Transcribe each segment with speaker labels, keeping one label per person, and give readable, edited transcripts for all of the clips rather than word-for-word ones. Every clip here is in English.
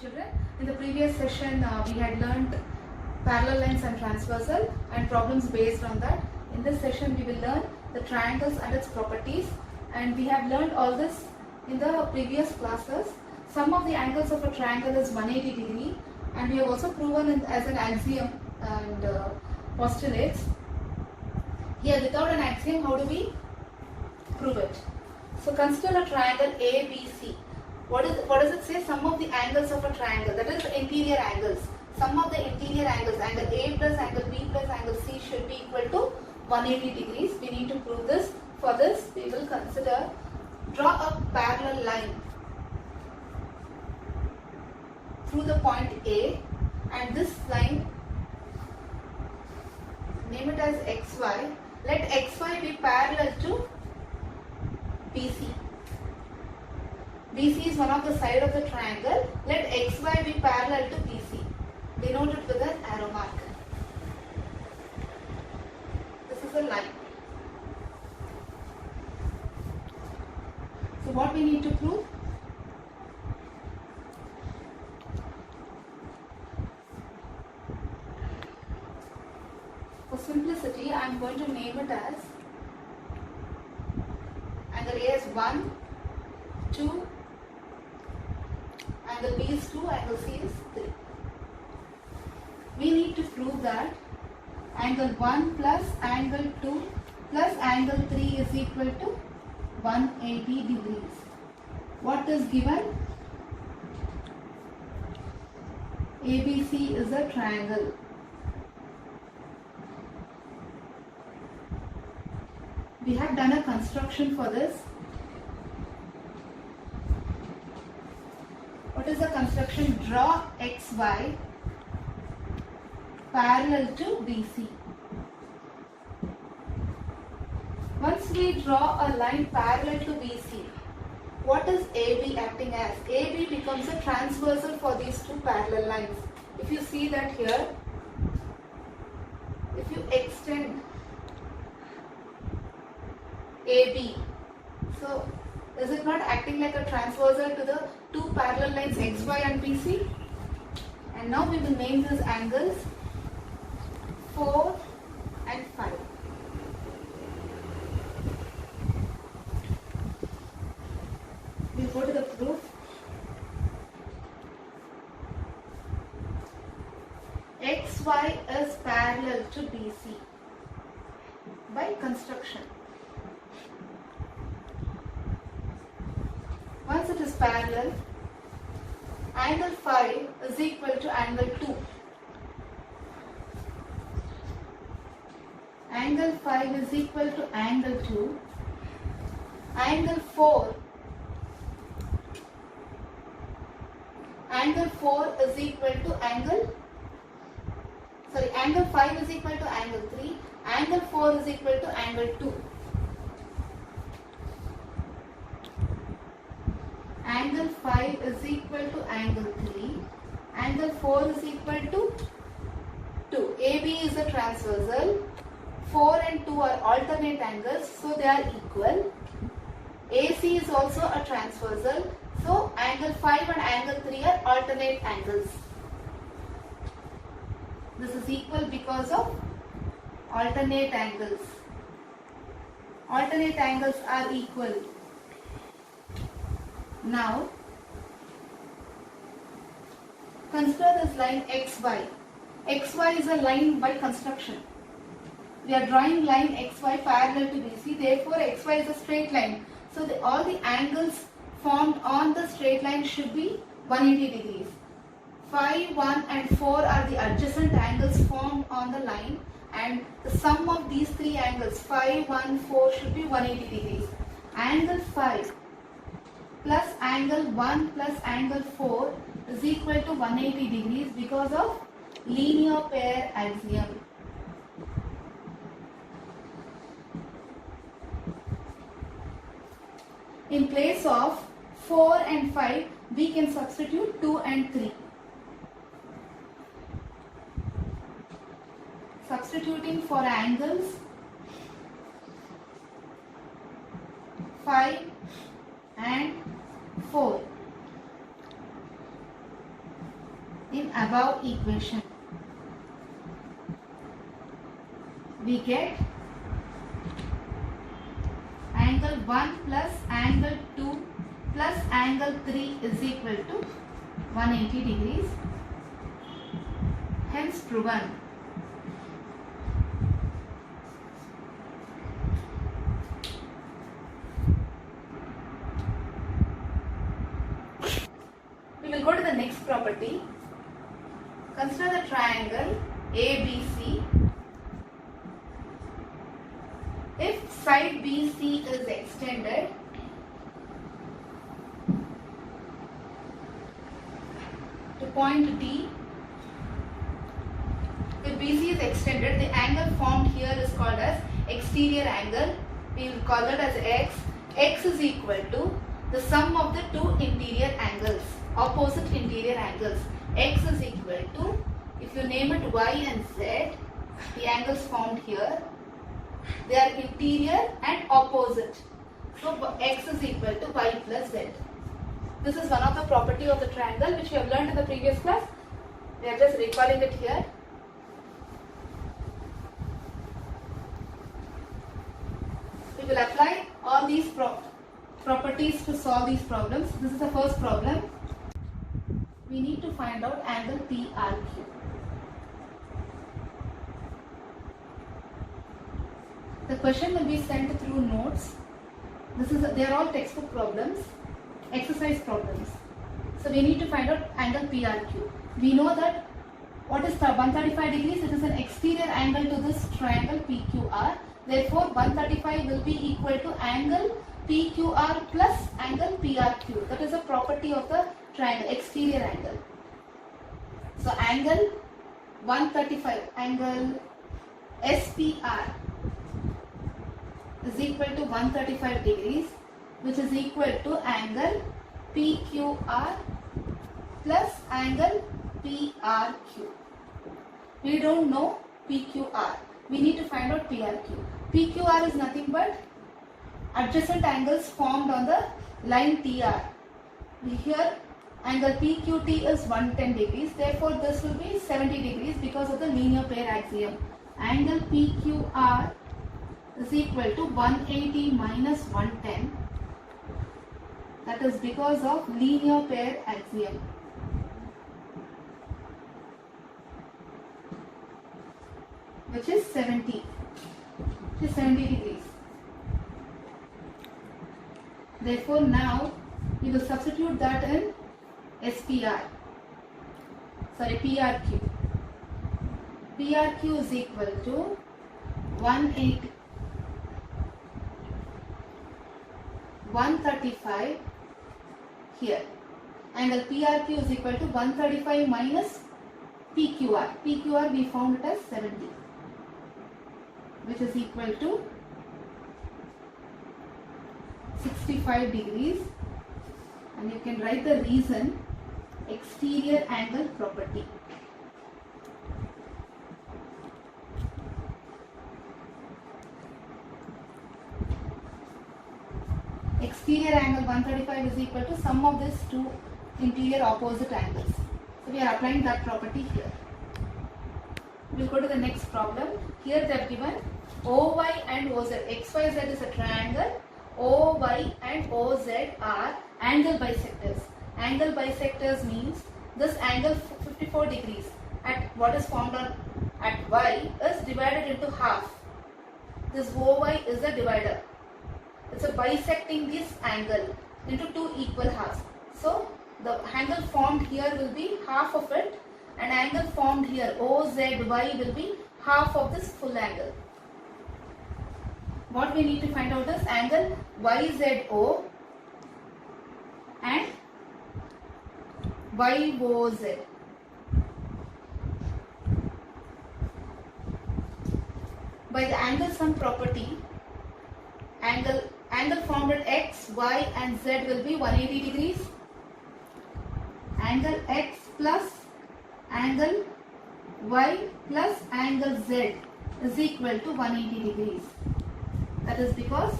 Speaker 1: children. In the previous session, we had learnt parallel lines and transversal and problems based on that. In this session, we will learn the triangles and its properties, and we have learned all this in the previous classes. Sum of the angles of a triangle is 180 degree, and we have also proven it as an axiom and postulates. Here, without an axiom, how do we prove it? So consider a triangle ABC. What does it say? Sum of the angles of a triangle, that is the interior angles. Sum of the interior angles, angle A plus angle B plus angle C should be equal to 180 degrees. We need to prove this. For this, we will consider, draw a parallel line through the point A, and this line, name it as XY. Let XY be parallel to BC. BC is one of the side of the triangle. Let XY be parallel to BC. Denote it with an arrow mark. This is a line. So what we need to prove? For simplicity, I am going to name it as angle A is 1, 2, angle B is 2, angle C is 3. We need to prove that angle 1 plus angle 2 plus angle 3 is equal to 180 degrees. What is given? ABC is a triangle. We have done a construction for this. What is the construction? Draw XY parallel to BC. Once we draw a line parallel to BC, what is AB acting as? AB becomes a transversal for these two parallel lines. If you see that here, if you extend AB, so is it not acting like a transversal to the two parallel lines XY and BC? And now we will name these angles 4 and 5. We go to the proof. XY is parallel to BC by construction. Once it is parallel, angle 5 is equal to angle 2. Angle 5 is equal to angle 2. Angle 4 is equal to angle 5 is equal to angle 3. Angle 4 is equal to angle 2. Angle 5 is equal to angle 3. Angle 4 is equal to 2. AB is a transversal. 4 and 2 are alternate angles, so they are equal. AC is also a transversal, so angle 5 and angle 3 are alternate angles. This is equal because of alternate angles. Alternate angles are equal. Now, consider this line XY. XY is a line by construction. We are drawing line XY parallel to BC, therefore XY is a straight line. So all the angles formed on the straight line should be 180 degrees. 5, 1 and 4 are the adjacent angles formed on the line, and the sum of these three angles 5, 1, 4 should be 180 degrees. Angle 5 plus angle 1 plus angle 4 is equal to 180 degrees because of linear pair axiom. In place of 4 and 5, we can substitute 2 and 3. Substituting for angles 5 and 4. above equation, we get angle 1 plus angle 2 plus angle 3 is equal to 180 degrees. Hence proven. We will go to the next property. Consider the triangle ABC. If side BC is extended to point D, if BC is extended, the angle formed here is called as exterior angle. We will call it as X. X is equal to the sum of the two interior angles, opposite interior angles. X is equal to, if you name it Y and Z, the angles formed here, they are interior and opposite. So X is equal to Y plus Z. This is one of the property of the triangle which we have learned in the previous class. We are just recalling it here. We will apply all these properties to solve these problems. This is the first problem. We need to find out angle PRQ. The question will be sent through notes. They are all textbook problems, exercise problems. So we need to find out angle PRQ. We know that what is 135 degrees? It is an exterior angle to this triangle PQR. Therefore, 135 will be equal to angle PQR plus angle PRQ. That is a property of the triangle, exterior angle. So angle 135, angle SPR is equal to 135 degrees, which is equal to angle PQR plus angle PRQ. We don't know PQR. We need to find out PRQ. PQR is nothing but adjacent angles formed on the line TR. Here angle PQT is 110 degrees. Therefore, this will be 70 degrees because of the linear pair axiom. Angle PQR is equal to 180 minus 110. That is because of linear pair axiom. Which is 70. Which is 70 degrees. Therefore, now we will substitute that in PRQ. PRQ is equal to 180. 135 here. Angle PRQ is equal to 135 minus PQR. PQR we found it as 70, which is equal to 65 degrees, and you can write the reason: exterior angle property. Exterior angle 135 is equal to sum of these two interior opposite angles. So we are applying that property here. We will go to the next problem. Here they have given OY and OZ. XYZ is a triangle. OY and OZ are angle bisectors. Angle bisectors means this angle 54 degrees at what is formed on at Y is divided into half. This OY is a divider. It's a bisecting this angle into two equal halves. So the angle formed here will be half of it, and angle formed here OZY will be half of this full angle. What we need to find out is angle YZO and YOZ. By the angle sum property, angle formed at X, Y and Z will be 180 degrees. Angle X plus angle Y plus angle Z is equal to 180 degrees. That is because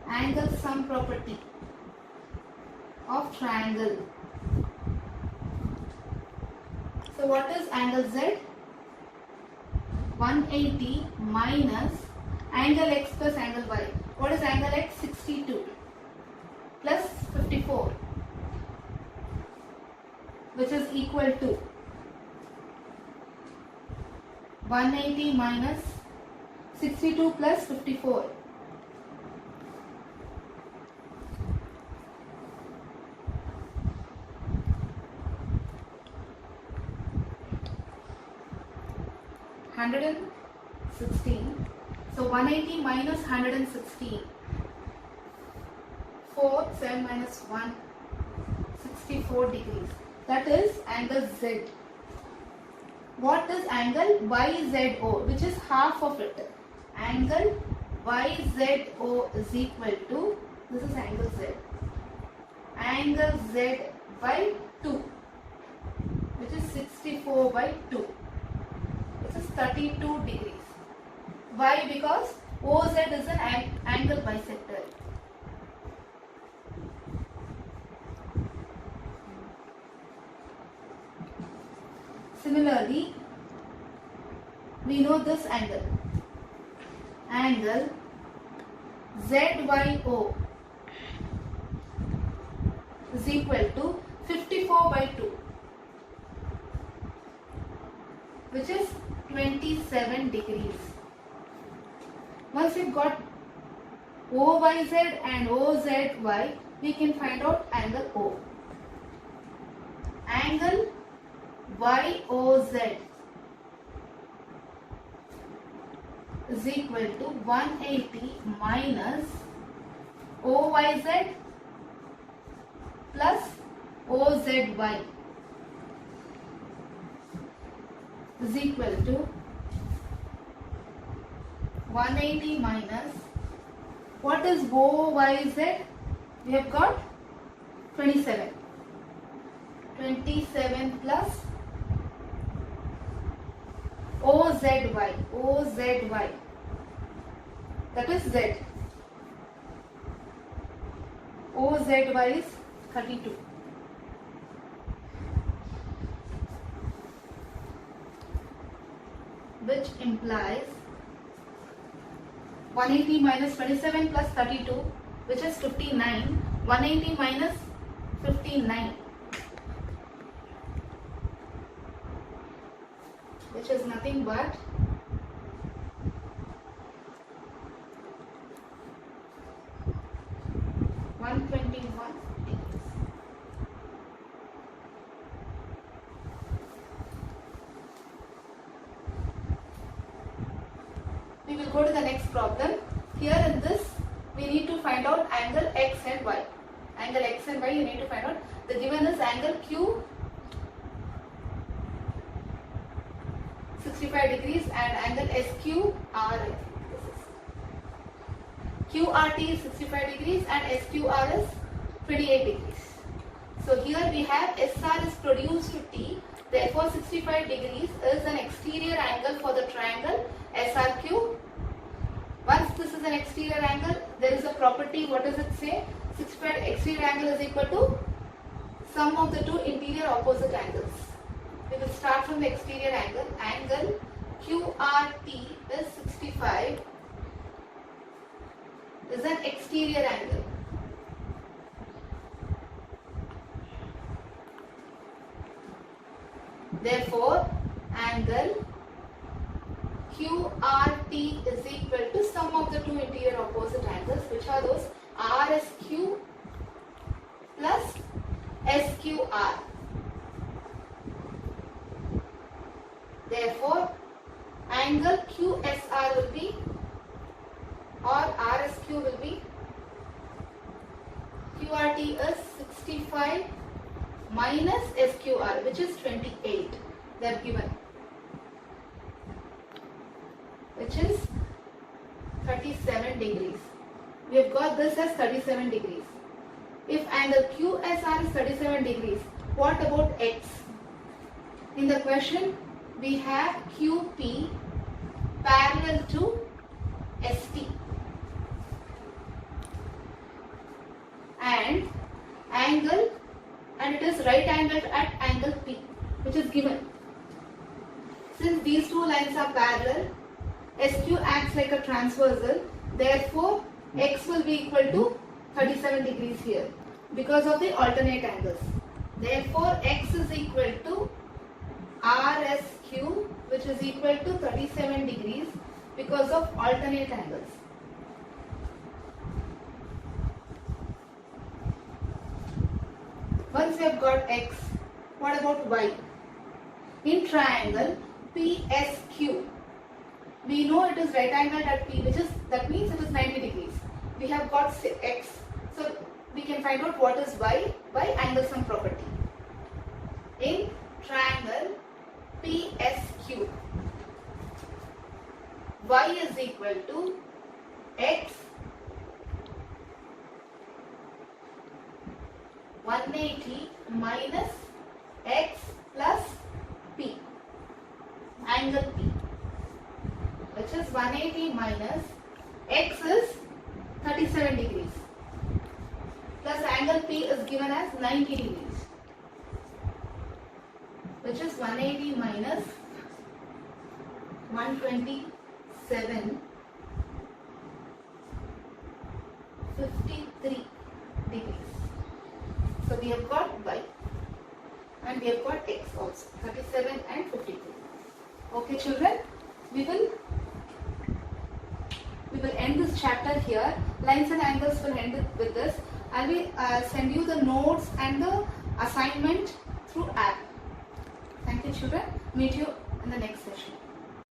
Speaker 1: angle sum property of triangle So what is angle Z? 180 minus angle X plus angle Y. What is angle X? 62 plus 54, which is equal to 180 minus 62 plus 54. $116. So 180 minus 116. 4, 7 minus 1, 64 degrees. That is angle Z. What is angle YZO, which is half of it? Angle YZO is equal to, this is angle Z. Angle Z by 2, which is 64 by 2. This is 32 degrees. Why? Because OZ is an angle bisector. Similarly, we know this angle. Angle ZYO is equal to 54 by 2, which is 27 degrees. Once we've got OYZ and OZY, we can find out angle O. Angle YOZ is equal to 180 minus OYZ plus OZY is equal to 180 minus, what is OYZ? We have got 27. 27 plus OZY, that is Z. OZY is 32. Which implies 180 minus 27 plus 32, which is 59. 180 minus 59, which is nothing but 121 degrees. We will go to the next problem. Here in this, we need to find out angle X and Y. Angle X and Y you need to find out. The given is angle Q 65 degrees and angle SQR. QRT is 65 degrees and SQR is 28 degrees. So here we have SR is produced to T. Therefore 65 degrees is an exterior angle for the triangle SRQ. Once this is an exterior angle, there is a property. What does it say? 65 exterior angle is equal to sum of the two interior opposite angles. We will start from the exterior angle. Angle QRT is 65, is an exterior angle. Therefore, angle QRT is equal to sum of the two interior opposite angles, which are those RSQ plus SQR. Therefore, angle QSR will be, or RSQ will be, QRT is 65 minus SQR, which is 28. They are given, which is 37 degrees. We have got this as 37 degrees. If angle QSR is 37 degrees, what about X? In the question, we have QP parallel to ST and angle, and it is right angled at angle P, which is given. Since these two lines are parallel, SQ acts like a transversal. Therefore, X will be equal to 37 degrees here because of the alternate angles. Therefore, X is equal to RSQ, which is equal to 37 degrees because of alternate angles. Once we have got X, what about Y? In triangle PSQ, we know it is right angled at P, that means it is 90 degrees. We have got X, so we can find out what is Y by angle sum property. In triangle PSQ, Y is equal to X 180 minus X plus P, angle P, which is 180 minus X is 37 degrees plus angle P is given as 90 degrees, which is 180 minus 127, 53 degrees. So we have got Y and we have got X also, 37 and 53. Okay children, we will end this chapter here. Lines and angles will end with this. I will send you the notes and the assignment through app. Thank you children. Meet you in the next